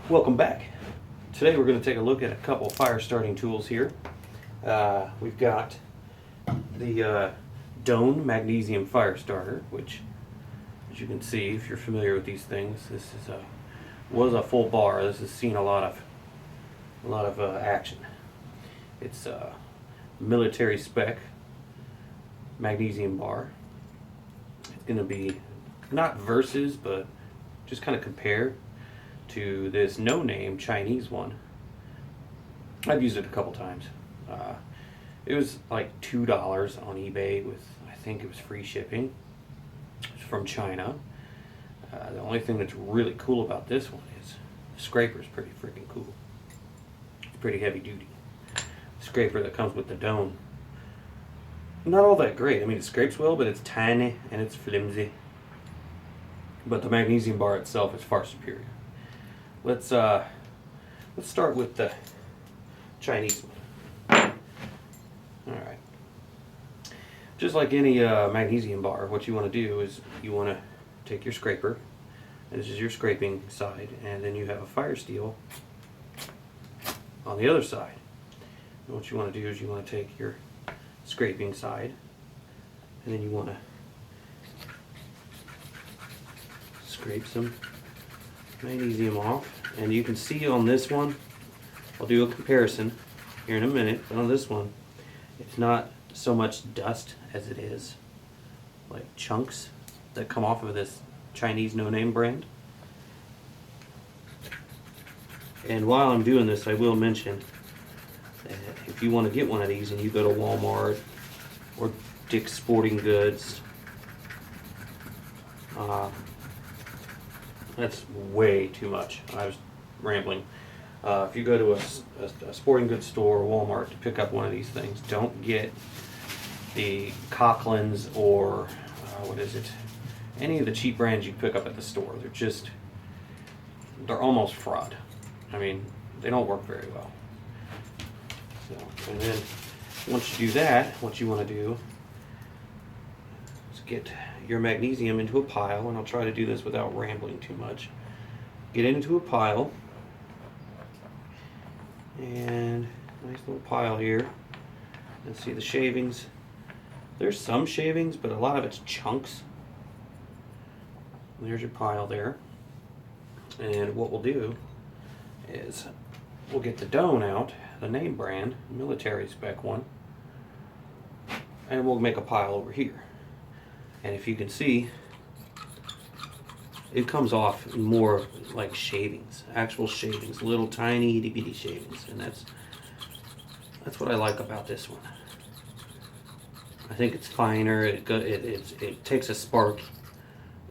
Welcome back. Today we're going to take a look at a couple fire starting tools here. We've got the Doan Magnesium Fire Starter, which, as you can see, if you're familiar with these things, this is was a full bar. This has seen a lot of action. It's a military spec magnesium bar. It's going to be not versus, but just kind of compare to this no-name Chinese one. I've used it a couple times. It was like $2 on eBay with, I think it was free shipping. It's from China. The only thing that's really cool about this one is the scraper is pretty freaking cool. It's pretty heavy duty. The scraper that comes with the Doan, not all that great. I mean, it scrapes well, but it's tiny and it's flimsy. But the magnesium bar itself is far superior. Let's start with the Chinese one. All right. Just like any magnesium bar, what you want to do is you want to take your scraper. This is your scraping side, and then you have a fire steel on the other side. And what you want to do is you want to take your scraping side, and then you want to scrape some magnesium off. And you can see on this one, I'll do a comparison here in a minute, but on this one, it's not so much dust as it is like chunks that come off of this Chinese no-name brand. And while I'm doing this, I will mention that if you want to get one of these and you go to Walmart or Dick's Sporting Goods, that's way too much. I was rambling. If you go to a sporting goods store or Walmart to pick up one of these things, don't get the Coughlin's or what is it? Any of the cheap brands you pick up at the store. They're almost fraud. I mean, they don't work very well. So, and then once you do that, what you want to do is get your magnesium into a pile, and I'll try to do this without rambling too much. Get it into a pile, and nice little pile here. Let's see the shavings. There's some shavings, but a lot of it's chunks. There's your pile there. And what we'll do is we'll get the Doan out, the name brand, military spec one, and we'll make a pile over here. And if you can see, it comes off more like shavings, actual shavings, little tiny itty bitty shavings, and that's what I like about this one. I think it's finer. It takes a spark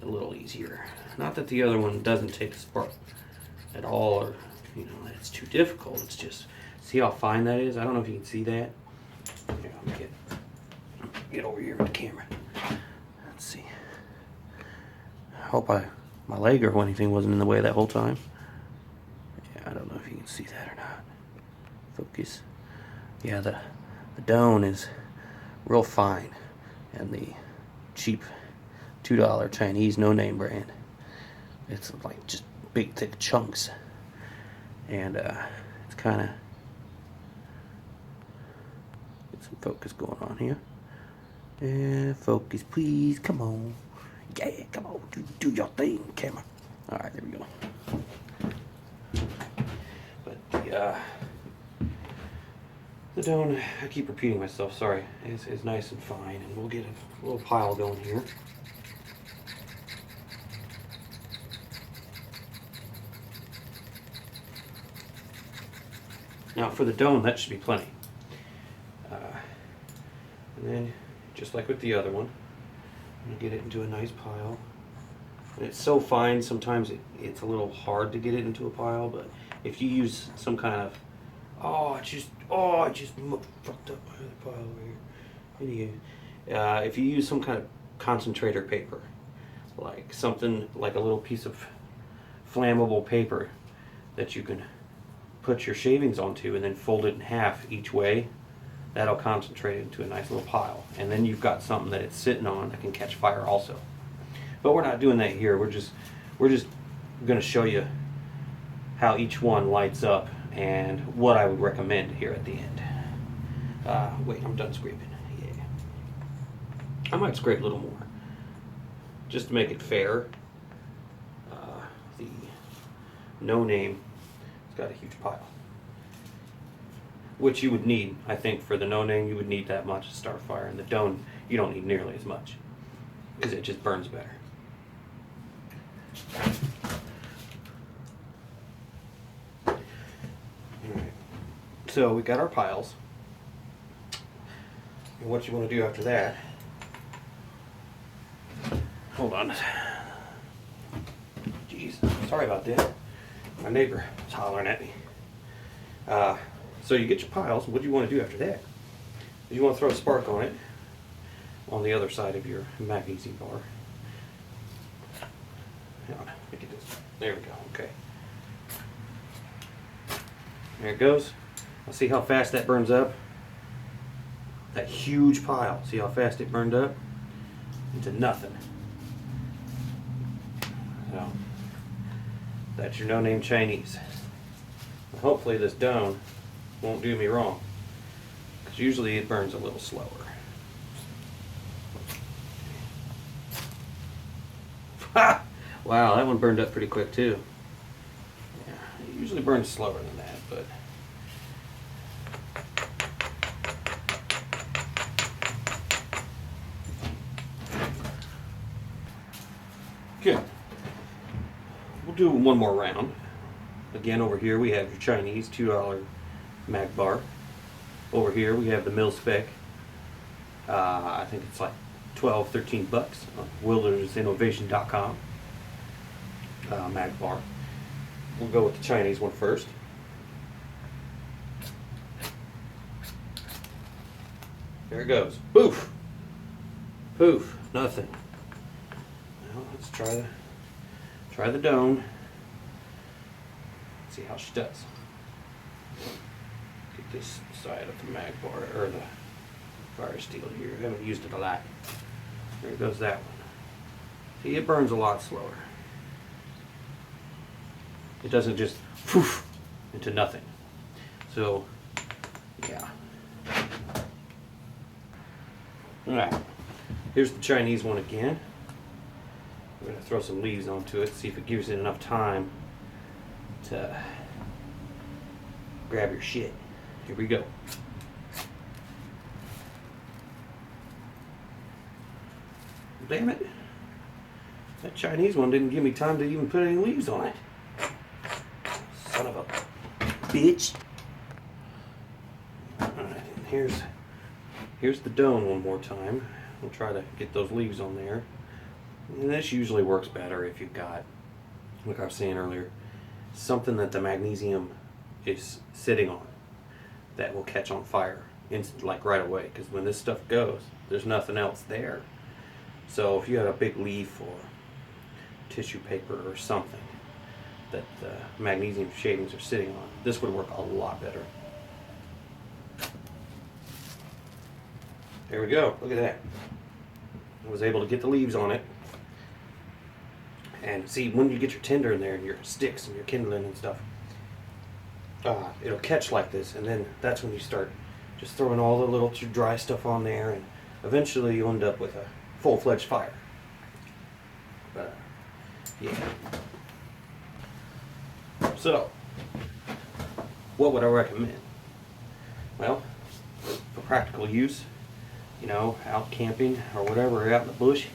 a little easier. Not that the other one doesn't take a spark at all, or it's too difficult. It's just, see how fine that is. I don't know if you can see that. Here, let me get over here with the camera. Let's see. I hope my leg or anything wasn't in the way that whole time. Yeah, I don't know if you can see that or not. Focus. Yeah, the Doan is real fine, and the cheap $2 Chinese no-name brand, it's like just big thick chunks, and it's kind of, get some focus going on here. Yeah, focus please, come on. Yeah, come on, do your thing, camera. All right, there we go. But the Doan, I keep repeating myself, sorry, is nice and fine, and we'll get a little pile going here. Now for the Doan, that should be plenty. And then, just like with the other one, I'm going to get it into a nice pile. And it's so fine, sometimes it's a little hard to get it into a pile, but if you use some kind of, I just fucked up my other pile over here. If you use some kind of concentrator paper, like something like a little piece of flammable paper that you can put your shavings onto and then fold it in half each way, that'll concentrate it into a nice little pile, and then you've got something that it's sitting on that can catch fire also. But we're not doing that here. We're just going to show you how each one lights up and what I would recommend here at the end. Wait, I'm done scraping. Yeah. I might scrape a little more, just to make it fair. The no name, it's got a huge pile. Which you would need, I think, for the no name, you would need that much to start a fire. And the Doan, you don't need nearly as much, because it just burns better. Alright, so we got our piles. And what you want to do after that, hold on. Jeez, sorry about that. My neighbor was hollering at me. So you get your piles. What do you want to do after that? You want to throw a spark on it, on the other side of your magnesium bar. Hang on, let me get this. There we go. Okay. There it goes. Now see how fast that burns up? That huge pile. See how fast it burned up? Into nothing. So that's your no-name Chinese. Hopefully this Doan won't do me wrong, because usually it burns a little slower. Ha! Wow, that one burned up pretty quick too. Yeah, it usually burns slower than that, but good. We'll do one more round. Again, over here we have your Chinese $2 mag bar. Over here we have the mil spec. I think it's like 12, 13 bucks on wildersinnovation.com mag bar. We'll go with the Chinese one first. There it goes. Poof! Poof! Nothing. Now let's try the Doan. See how she does. Get this side of the mag bar, or the fire steel here. I haven't used it a lot. There goes that one. See, it burns a lot slower. It doesn't just poof into nothing. So, yeah. Alright, here's the Chinese one again. We're going to throw some leaves onto it, see if it gives it enough time to grab your shit. Here we go. Damn it. That Chinese one didn't give me time to even put any leaves on it. Son of a bitch. Alright, here's the Doan one more time. We'll try to get those leaves on there. And this usually works better if you've got, like I was saying earlier, something that the magnesium is sitting on that will catch on fire like right away, because when this stuff goes, there's nothing else there. So if you had a big leaf or tissue paper or something that the magnesium shavings are sitting on, this would work a lot better. There we go. Look at that. I was able to get the leaves on it. And see, when you get your tinder in there and your sticks and your kindling and stuff, it'll catch like this, and then that's when you start just throwing all the little dry stuff on there, and eventually you end up with a full-fledged fire. But yeah. So, what would I recommend? Well, for practical use, you know, out camping or whatever, out in the bush,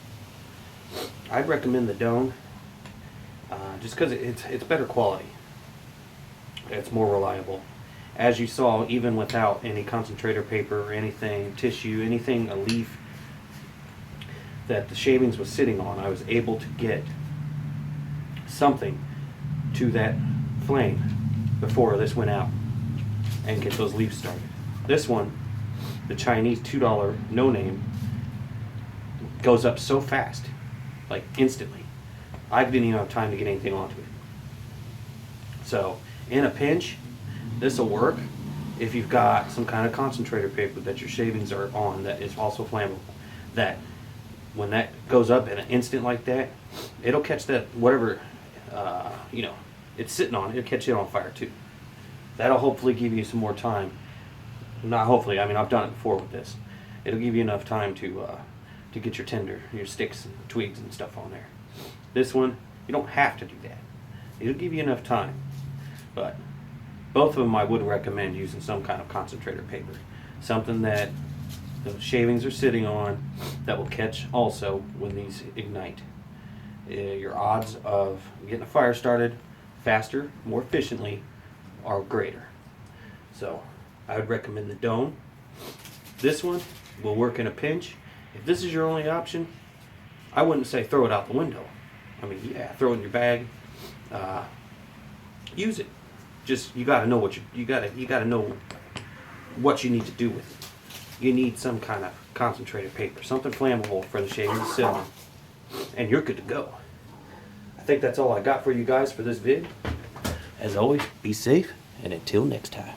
I'd recommend the Doan, just because it's better quality. It's more reliable. As you saw, even without any concentrator paper or anything, tissue, anything, a leaf that the shavings was sitting on, I was able to get something to that flame before this went out and get those leaves started. This one, the Chinese $2 no name, goes up so fast, like instantly. I didn't even have time to get anything onto it. So, in a pinch, this will work if you've got some kind of concentrator paper that your shavings are on that is also flammable. That when that goes up in an instant like that, it'll catch that whatever, you know, it's sitting on, it'll catch it on fire too. That'll hopefully give you some more time. Not hopefully, I mean I've done it before with this. It'll give you enough time to get your tinder, your sticks and twigs and stuff on there. This one, you don't have to do that. It'll give you enough time. But both of them I would recommend using some kind of concentrator paper. Something that the shavings are sitting on that will catch also when these ignite. Your odds of getting a fire started faster, more efficiently, are greater. So I would recommend the Dome. This one will work in a pinch. If this is your only option, I wouldn't say throw it out the window. I mean, yeah, throw it in your bag. Use it. Just you got to know what you got to know what you need to do with it. You need some kind of concentrated paper, something flammable for the shavings to sit on, and you're good to go. I think that's all I got for you guys for this vid. As always, be safe, and until next time.